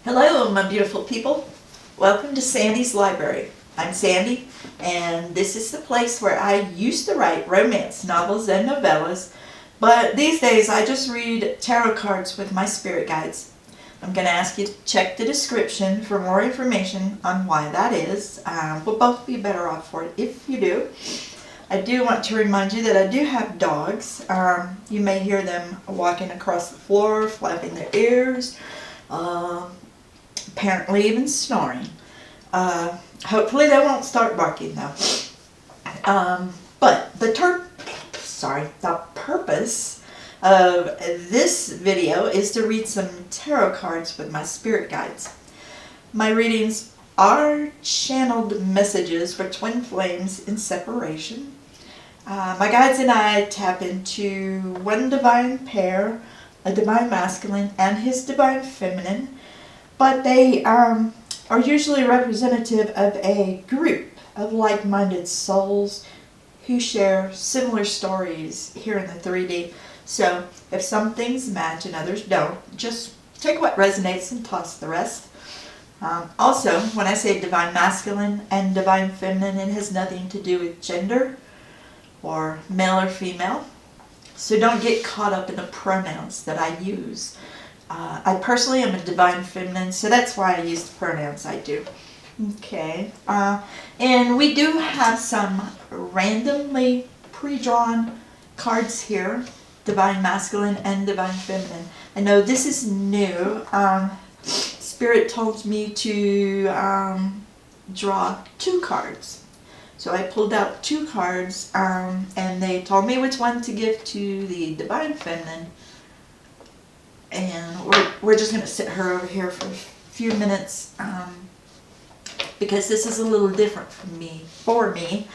Hello, my beautiful people. Welcome to Sandy's Library. I'm Sandy, and this is the place where I used to write romance novels and novellas, but these days I just read tarot cards with my spirit guides. I'm going to ask you to check the description for more information on why that is. We'll both be better off for it if you do. I do want to remind you that I do have dogs. You may hear them walking across the floor, flapping their ears, apparently even snoring. Hopefully they won't start barking though. But the purpose of this video is to read some tarot cards with my spirit guides. My readings are channeled messages for twin flames in separation. My guides and I tap into one divine pair, a divine masculine and his divine feminine, but they are usually representative of a group of like-minded souls who share similar stories here in the 3D. So if some things match and others don't, just take what resonates and toss the rest. Also, when I say divine masculine and divine feminine, it has nothing to do with gender or male or female. So don't get caught up in the pronouns that I use. I personally am a divine feminine, so that's why I use the pronouns I do. Okay, and we do have some randomly pre-drawn cards here, divine masculine and divine feminine. I know this is new. Spirit told me to draw 2 cards. So I pulled out 2 cards, and they told me which one to give to the divine feminine. And we're just going to sit her over here for a few minutes, because this is a little different for me.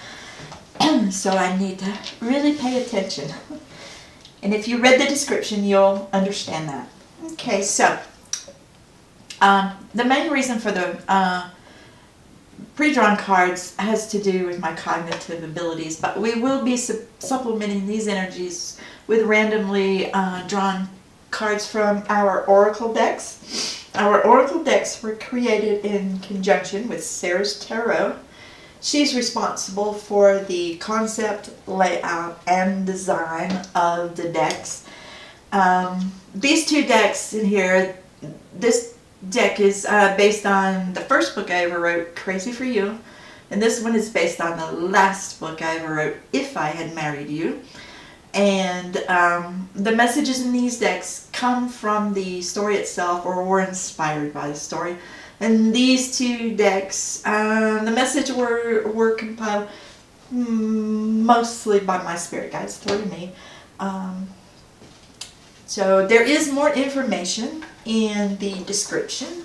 So I need to really pay attention. And if you read the description, you'll understand that. Okay, so the main reason for the pre-drawn cards has to do with my cognitive abilities, but we will be supplementing these energies with randomly drawn cards from our oracle decks. Our oracle decks were created in conjunction with Sarah's Tarot. She's responsible for the concept, layout, and design of the decks. These 2 decks in here, this deck is based on the first book I ever wrote, Crazy for You, and this one is based on the last book I ever wrote, If I Had Married You. And the messages in these decks come from the story itself or were inspired by the story. And these 2 decks, the messages were compiled mostly by my spirit guides through me. So there is more information in the description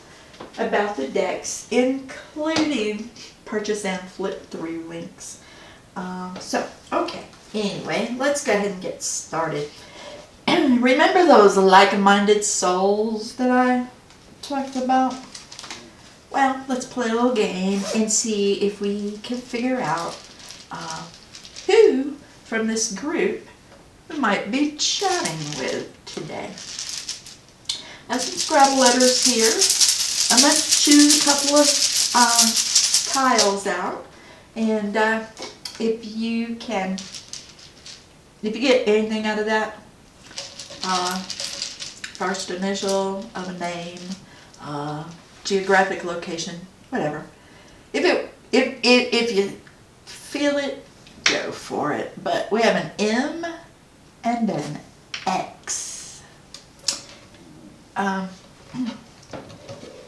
about the decks, including purchase and flip through links. Okay. Anyway, let's go ahead and get started. Remember those like-minded souls that I talked about? Well, let's play a little game and see if we can figure out who from this group we might be chatting with today. I have some Scrabble letters here. I'm going to choose a couple of tiles out, and if you get anything out of that, first initial of a name, geographic location, whatever. If you feel it, go for it. But we have an M and an X.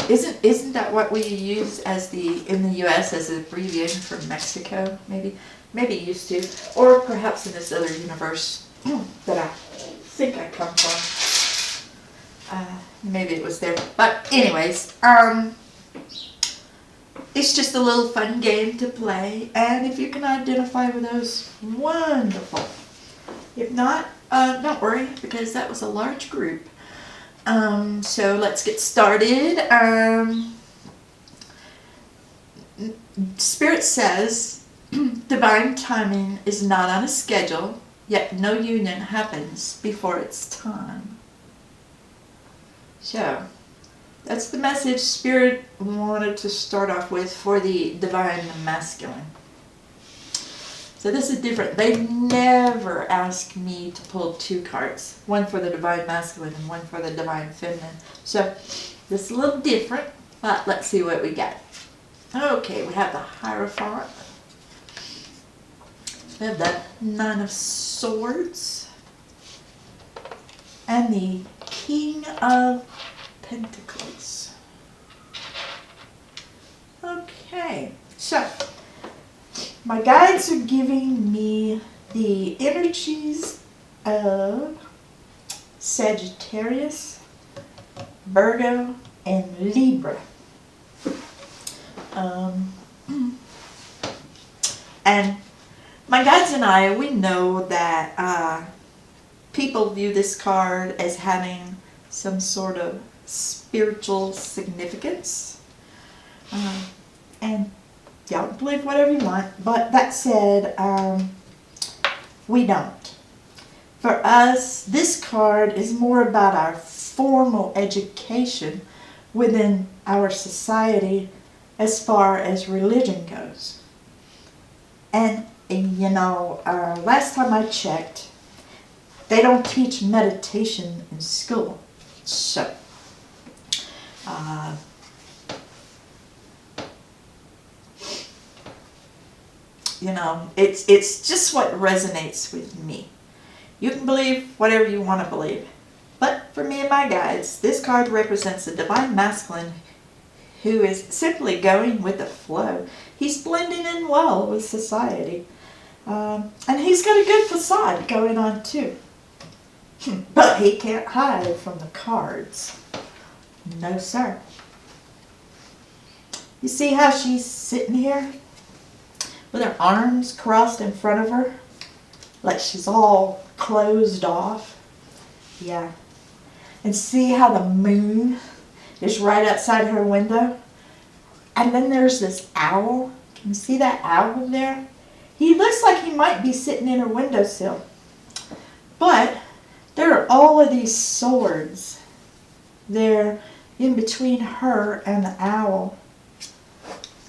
Isn't that what we use as in the U.S. as an abbreviation for Mexico? Maybe used to, or perhaps in this other universe that I think I come from. Maybe it was there. But anyways, it's just a little fun game to play, and if you can identify with those, wonderful. If not, don't worry, because that was a large group. So let's get started. Spirit says, divine timing is not on a schedule, yet no union happens before its time. So, That's the message Spirit wanted to start off with for the Divine Masculine. So this is different. They never ask me to pull two cards. One for the Divine Masculine and one for the Divine Feminine. So this is a little different, but let's see what we got. Okay, we have the Hierophant. We have the Nine of Swords. And the King of Pentacles. Okay, so my guides are giving me the energies of Sagittarius, Virgo, and Libra. And my guides and I, we know that people view this card as having some sort of spiritual significance. And y'all believe whatever you want, but that said, we don't. For us, this card is more about our formal education within our society as far as religion goes. And you know, last time I checked, they don't teach meditation in school. So, you know, it's just what resonates with me. You can believe whatever you want to believe. But for me and my guides, this card represents the Divine Masculine who is simply going with the flow. He's blending in well with society. And he's got a good facade going on too. But he can't hide from the cards. No, sir. You see how she's sitting here with her arms crossed in front of her? Like she's all closed off. Yeah. And see how the moon is right outside her window? And then there's this owl. Can you see that owl there? He looks like he might be sitting in her windowsill. But there are all of these swords. They're in between her and the owl.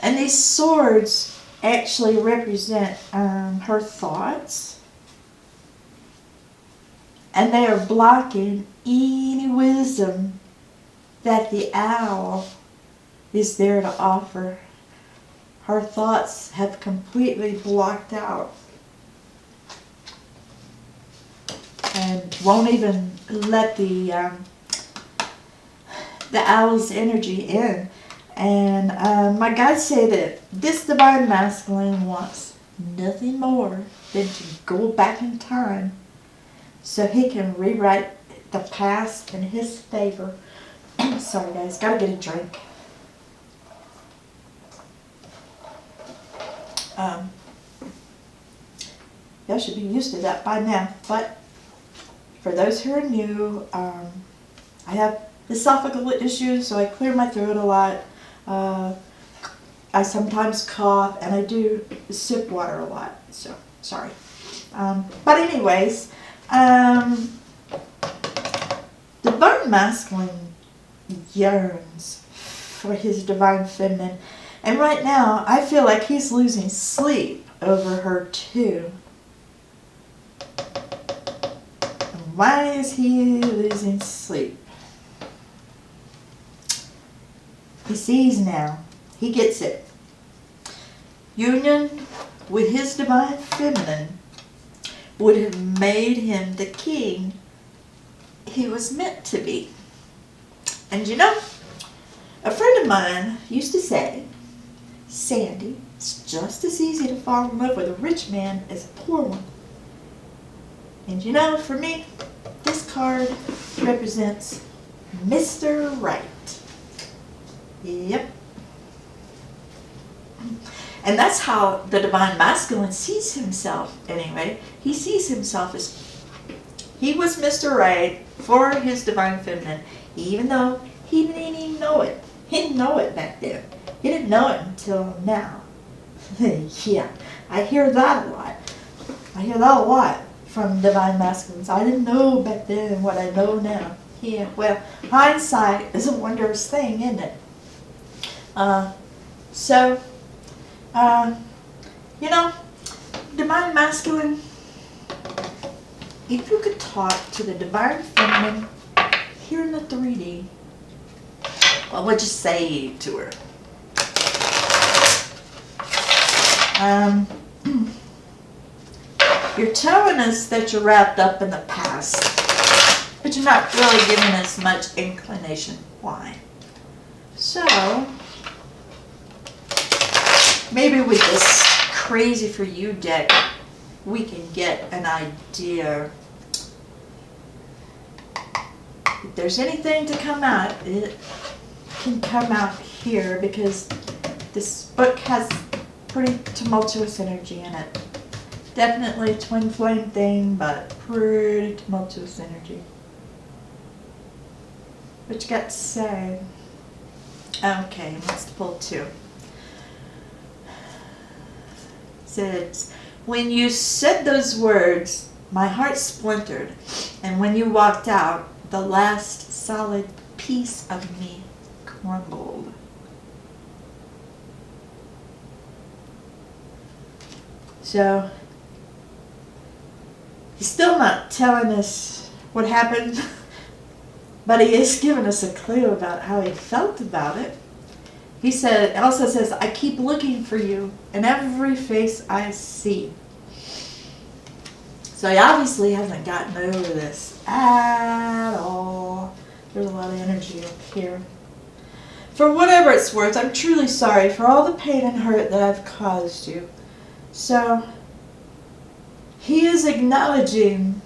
And these swords actually represent her thoughts. And they are blocking any wisdom that the owl is there to offer. Her thoughts have completely blocked out and won't even let the owl's energy in. And my guides say that this Divine Masculine wants nothing more than to go back in time so he can rewrite the past in his favor. Sorry guys, gotta get a drink. Y'all should be used to that by now, but for those who are new, I have esophageal issues, so I clear my throat a lot. I sometimes cough, and I do sip water a lot, so sorry. But anyways, the Divine Masculine yearns for his Divine Feminine. And right now, I feel like he's losing sleep over her too. And why is he losing sleep? He sees now. He gets it. Union with his Divine Feminine would have made him the king he was meant to be. And you know, a friend of mine used to say, Sandy, it's just as easy to fall in love with a rich man as a poor one. And you know, for me, this card represents Mr. Right. Yep. And that's how the Divine Masculine sees himself anyway. He sees himself as he was Mr. Right for his Divine Feminine, even though he didn't even know it. He didn't know it back then. He didn't know it until now. Yeah, I hear that a lot. I hear that a lot from Divine Masculines. I didn't know back then what I know now. Yeah, well, hindsight is a wondrous thing, isn't it? So, you know, divine masculine, if you could talk to the divine feminine here in the 3D, what would you say to her? You're telling us that you're wrapped up in the past, but you're not really giving us much inclination why. So, maybe with this Crazy for You deck, we can get an idea. If there's anything to come out, it can come out here, because this book has pretty tumultuous energy in it. Definitely twin flame thing, but pretty tumultuous energy. What you got to say? Okay, let's pull 2. Says, when you said those words, my heart splintered, and when you walked out, the last solid piece of me crumbled. So, he's still not telling us what happened, but he is giving us a clue about how he felt about it. He also says, I keep looking for you in every face I see. So he obviously hasn't gotten over this at all. There's a lot of energy up here. For whatever it's worth, I'm truly sorry for all the pain and hurt that I've caused you. So, he is acknowledging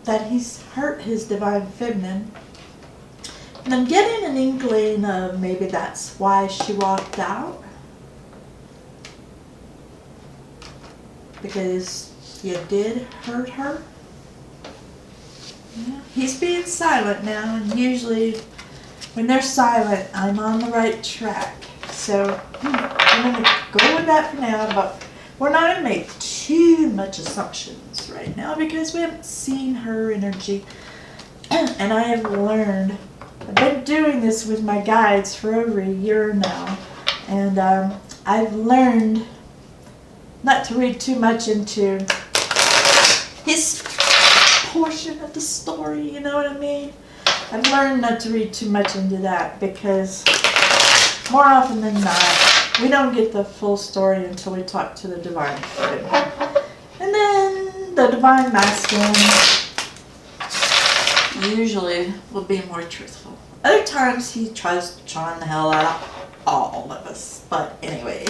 that he's hurt his divine feminine. And I'm getting an inkling of maybe that's why she walked out. Because you did hurt her. Yeah. He's being silent now, and usually when they're silent, I'm on the right track. So I'm going to go with that for now, but we're not going to make too much assumptions right now because we haven't seen her energy. And I have learned, I've been doing this with my guides for over a year now, and I've learned not to read too much into his portion of the story, you know what I mean? I've learned not to read too much into that because more often than not, we don't get the full story until we talk to the divine feminine. And then the divine masculine usually will be more truthful. Other times he tries to charm the hell out of all of us. But anyways,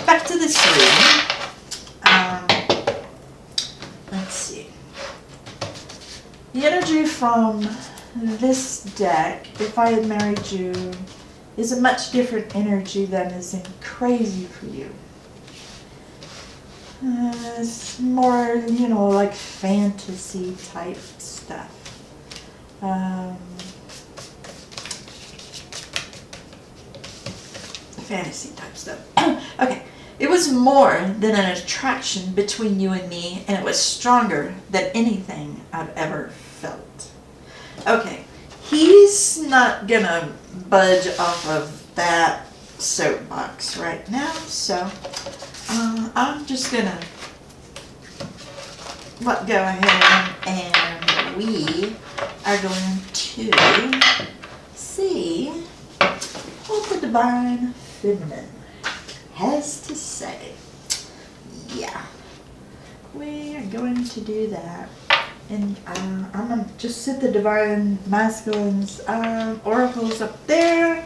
back to this reading. Let's see. The energy from this deck, if I had married you, is a much different energy than is in Crazy for You. It's more, you know, like fantasy type stuff. Fantasy type stuff. Okay. It was more than an attraction between you and me, and it was stronger than anything I've ever felt. Okay. He's not gonna budge off of that soapbox right now, so I'm just gonna go ahead and we are going to see what the divine feminine has to say. Yeah, we are going to do that. And I'm going to just sit the divine masculine's oracles up there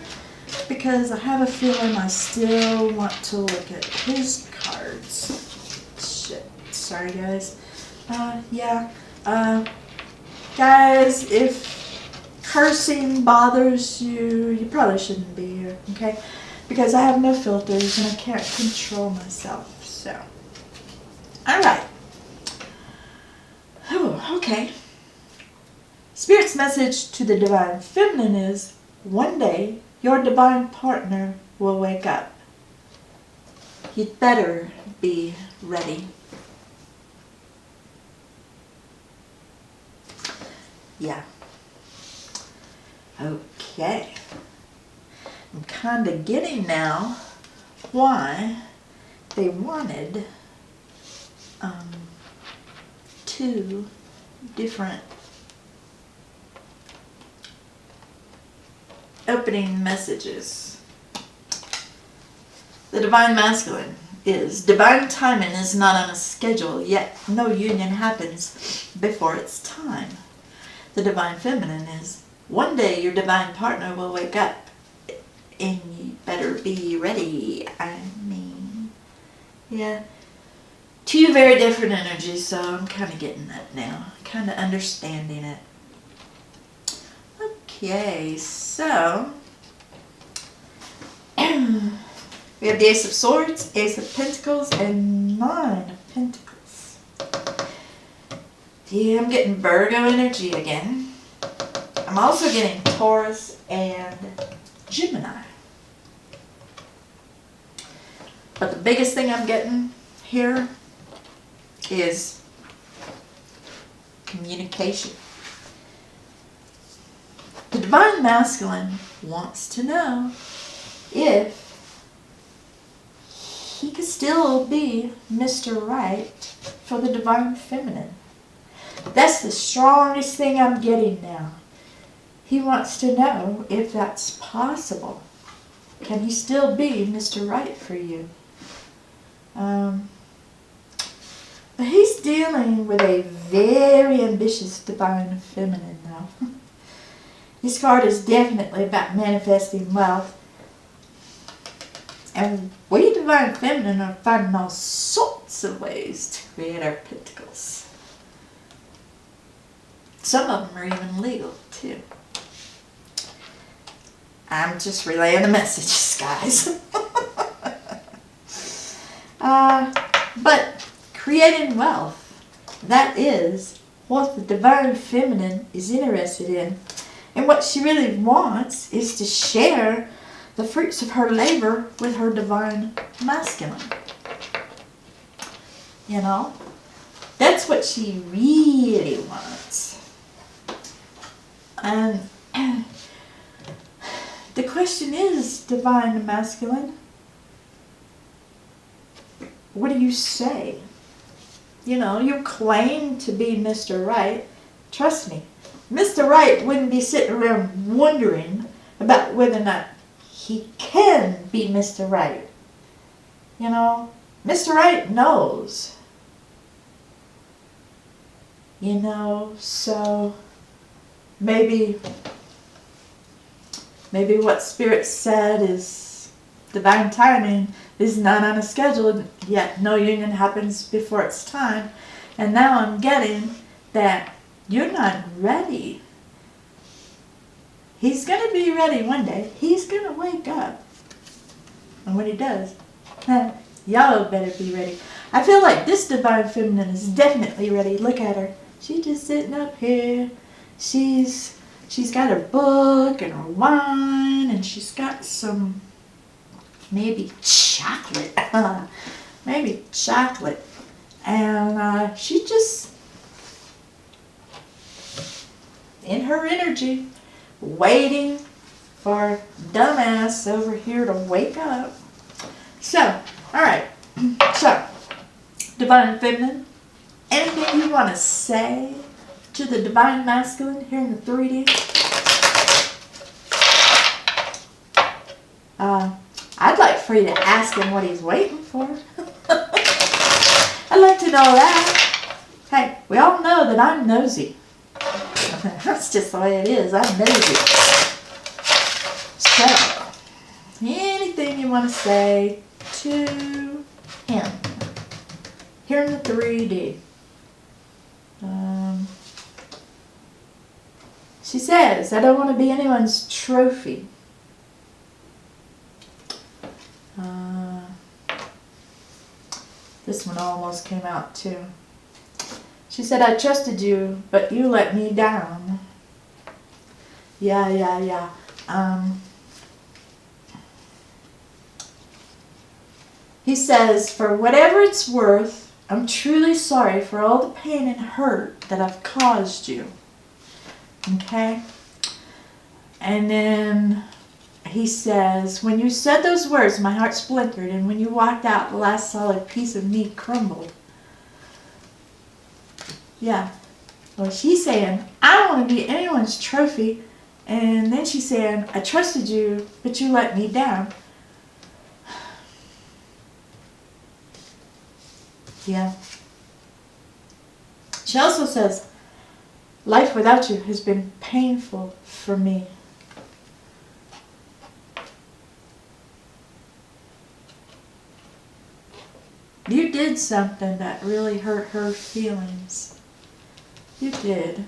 because I have a feeling I still want to look at his cards. Shit. Sorry, guys. Yeah. Guys, if cursing bothers you, you probably shouldn't be here, okay? Because I have no filters and I can't control myself, so. Alright. Oh, okay. Spirit's message to the divine feminine is, one day your divine partner will wake up. You'd better be ready. Yeah. Okay. I'm kind of getting now why they wanted 2 different opening messages. The Divine Masculine is, divine timing is not on a schedule, yet no union happens before its time. The Divine Feminine is, one day your divine partner will wake up and you better be ready. I mean, yeah. 2 very different energies, so I'm kind of getting that now. Kind of understanding it. Okay, so we have the Ace of Swords, Ace of Pentacles, and 9 of Pentacles. Yeah, I'm getting Virgo energy again. I'm also getting Taurus and Gemini. But the biggest thing I'm getting here is communication. The Divine Masculine wants to know if he could still be Mr. Right for the Divine Feminine. That's the strongest thing I'm getting now. He wants to know if that's possible. Can he still be Mr. Right for you? But he's dealing with a very ambitious Divine Feminine now. This card is definitely about manifesting wealth. And we Divine Feminine are finding all sorts of ways to create our pentacles. Some of them are even legal, too. I'm just relaying the messages, guys. But creating wealth, that is what the Divine Feminine is interested in. And what she really wants is to share the fruits of her labor with her Divine Masculine. You know? That's what she really wants. And the question is, Divine Masculine, what do you say? You know, you claim to be Mr. Right. Trust me, Mr. Right wouldn't be sitting around wondering about whether or not he can be Mr. Right. You know, Mr. Right knows. You know, so maybe what Spirit said is divine timing is not on a schedule, yet no union happens before its time. And now I'm getting that you're not ready. He's going to be ready one day. He's going to wake up. And when he does, y'all better be ready. I feel like this Divine Feminine is definitely ready. Look at her. She's just sitting up here. She's got her book and her wine, and she's got some maybe chocolate. Maybe chocolate. And she just, in her energy, waiting for dumbass over here to wake up. So, alright. So, Divine Feminine, anything you want to say to the Divine Masculine here in the 3D? I'd like for you to ask him what he's waiting for. I'd like to know that. Hey, we all know that I'm nosy. That's just the way it is. I'm nosy. So, anything you want to say to him here in the 3D? She says, I don't want to be anyone's trophy. This one almost came out too. She said, I trusted you, but you let me down. Yeah. He says, for whatever it's worth, I'm truly sorry for all the pain and hurt that I've caused you. Okay? And then he says, when you said those words, my heart splintered, and when you walked out, the last solid piece of me crumbled. Yeah. Well, she's saying, I don't want to be anyone's trophy. And then she's saying, I trusted you, but you let me down. Yeah. She also says, life without you has been painful for me. You did something that really hurt her feelings. You did.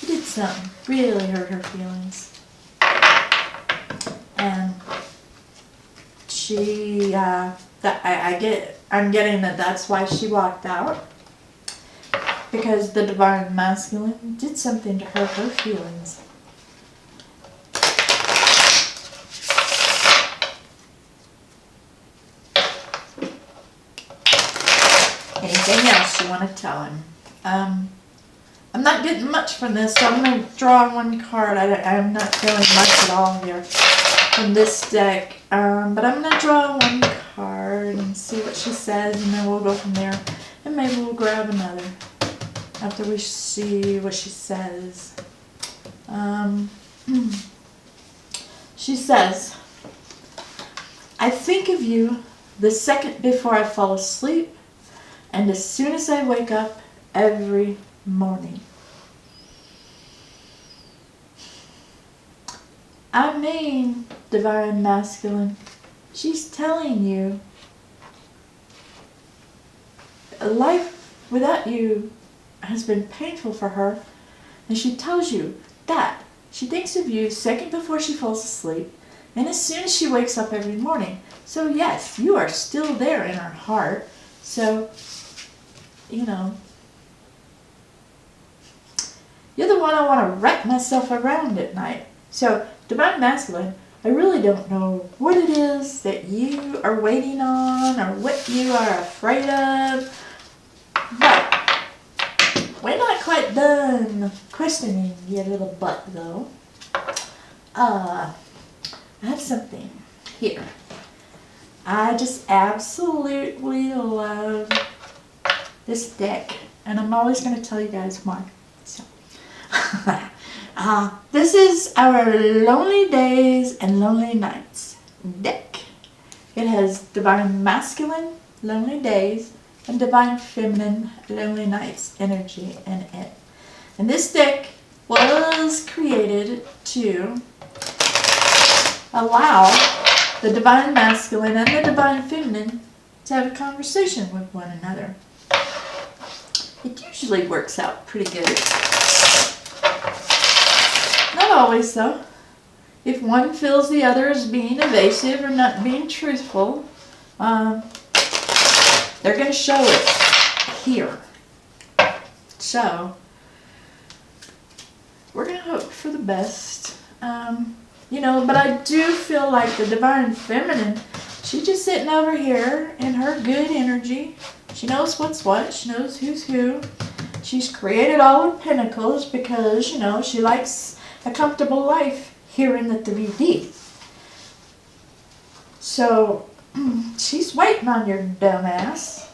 You did something really hurt her feelings. And she, I'm getting that that's why she walked out. Because the divine masculine did something to hurt her feelings. Anything else you want to tell him? I'm not getting much from this, so I'm going to draw one card. I'm not feeling much at all here from this deck. But I'm going to draw one card and see what she says, and then we'll go from there. And maybe we'll grab another after we see what she says. She says, I think of you the second before I fall asleep, and as soon as I wake up every morning. I mean, divine masculine, she's telling you life without you has been painful for her, and she tells you that she thinks of you second before she falls asleep and as soon as she wakes up every morning. So yes, you are still there in her heart. So, you know, you're the one I want to wrap myself around at night. So, divine masculine, I really don't know what it is that you are waiting on or what you are afraid of, but we're not quite done questioning your little butt, though. I have something here. I just absolutely love this deck, and I'm always going to tell you guys why. So, this is our Lonely Days and Lonely Nights deck. It has Divine Masculine, Lonely Days, and Divine Feminine, Lonely Nights energy in it. And this deck was created to allow the Divine Masculine and the Divine Feminine to have a conversation with one another. It usually works out pretty good. Not always, though. If one feels the other is being evasive or not being truthful, they're going to show it here. So, we're going to hope for the best. You know, but I do feel like the Divine Feminine, she's just sitting over here in her good energy. She knows what's what. She knows who's who. She's created all the pentacles because, you know, she likes a comfortable life here in the 3D. So, she's waiting on your dumb ass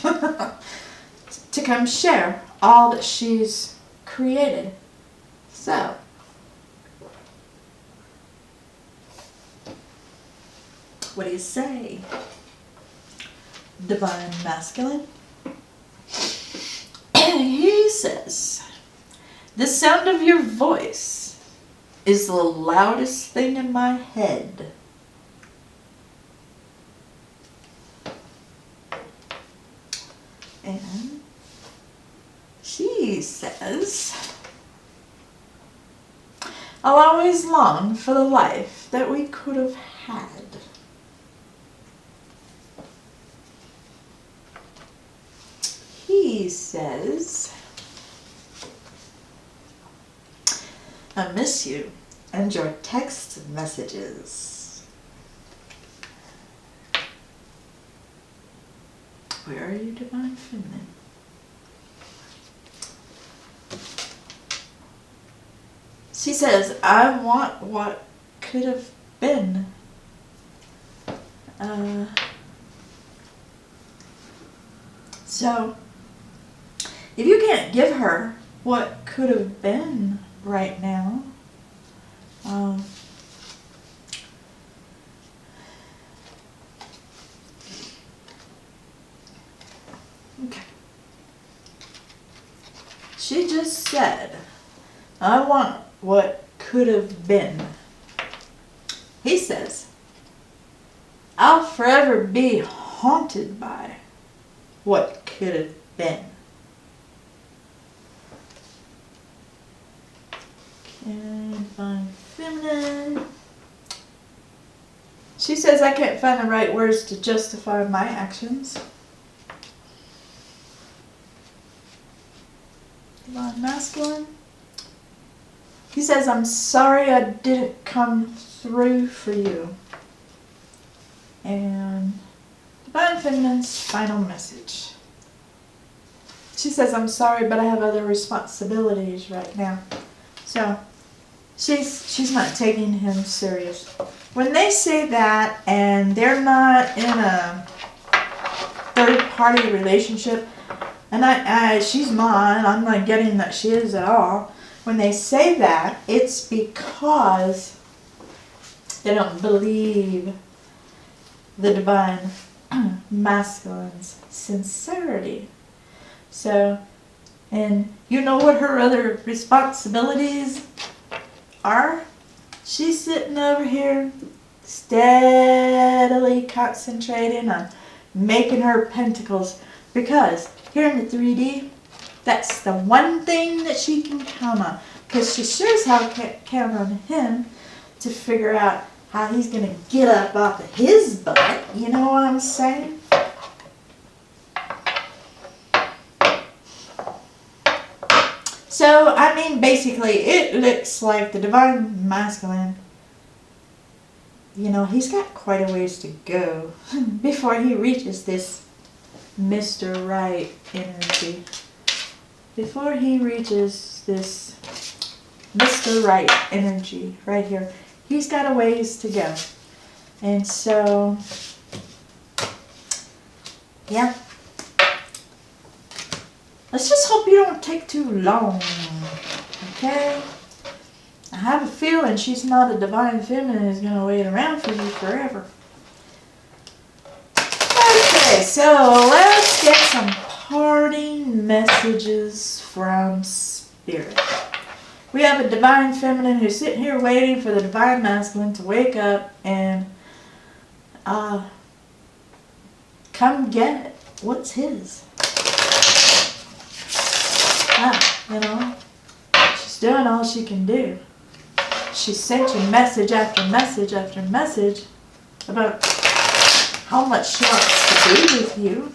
to come share all that she's created. So, what do you say, Divine Masculine? He says, the sound of your voice is the loudest thing in my head. And she says, I'll always long for the life that we could have had. He says, I miss you and your text messages. Where are you, Divine Feminine? She says, I want what could have been. So, if you can't give her what could have been right now, okay. She just said, I want what could have been. He says, I'll forever be haunted by what could have been. Can't find feminine. She says, I can't find the right words to justify my actions. Divine masculine. He says, I'm sorry I didn't come through for you. And Divine Feminine's final message. She says, I'm sorry, but I have other responsibilities right now. So, she's not taking him serious. When they say that and they're not in a third-party relationship, and she's not, I'm not getting that she is at all. When they say that, it's because they don't believe the Divine Masculine's sincerity. So, and you know what her other responsibilities are? She's sitting over here steadily concentrating on making her pentacles, because here in the 3D, that's the one thing that she can count on, because she sure as hell can't count on him to figure out how he's going to get up off of his butt. You know what I'm saying? So, I mean, basically, it looks like the Divine Masculine, you know, he's got quite a ways to go before he reaches this Mr. Right energy. Before he reaches this Mr. Right energy right here, he's got a ways to go. And so, yeah. Let's just hope you don't take too long, okay? I have a feeling she's not a Divine Feminine who's going to wait around for you forever. Okay, so let's get some parting messages from Spirit. We have a Divine Feminine who's sitting here waiting for the Divine Masculine to wake up and come get it. What's his? You know, she's doing all she can do. She sent you message after message after message about how much she wants to be with you.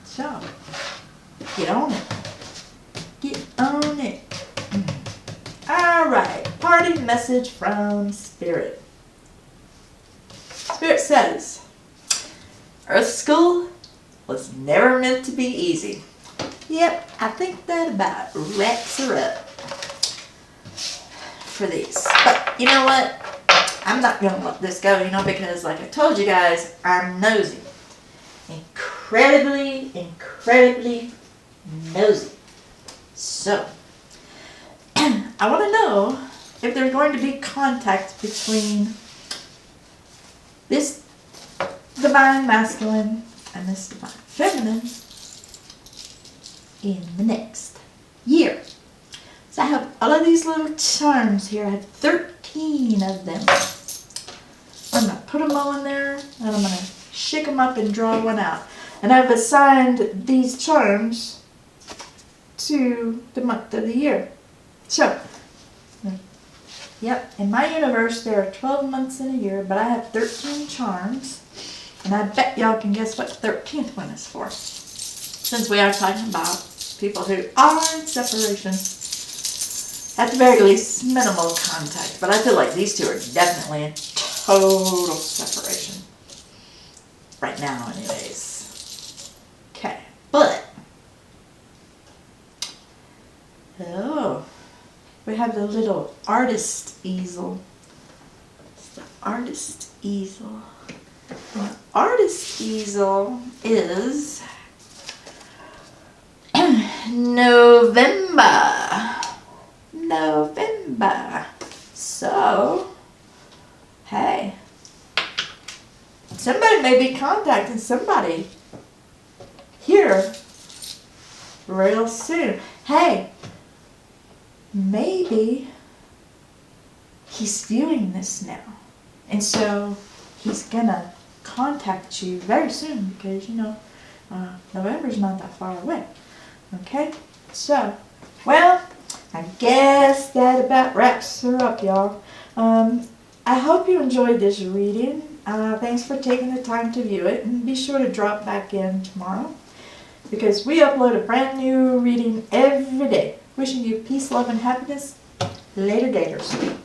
So, get on it. Get on it. Alright, parting message from Spirit. Spirit says, Earth School was never meant to be easy. Yep, I think that about wraps her up for these. But you know what? I'm not going to let this go, you know, because like I told you guys, I'm nosy. Incredibly, incredibly nosy. So, I want to know if there's going to be contact between this Divine Masculine and this Divine Feminine in the next year. So I have all of these little charms here. I have 13 of them. I'm going to put them all in there, and I'm going to shake them up and draw one out. And I've assigned these charms to the month of the year. So, yep, in my universe there are 12 months in a year, but I have 13 charms. And I bet y'all can guess what the 13th one is for. Since we are talking about people who are in separation. At the very least, minimal contact. But I feel like these two are definitely in total separation. Right now, anyways. Okay. But, oh, we have have the little artist easel. It's the artist easel. And the artist easel is November. So, hey, somebody may be contacting somebody here real soon. Hey, maybe he's viewing this now. And so he's gonna contact you very soon because, you know, November's not that far away. Okay? So, well, I guess that about wraps her up, y'all. I hope you enjoyed this reading. Thanks for taking the time to view it. And be sure to drop back in tomorrow because we upload a brand new reading every day. Wishing you peace, love, and happiness. Later, daters.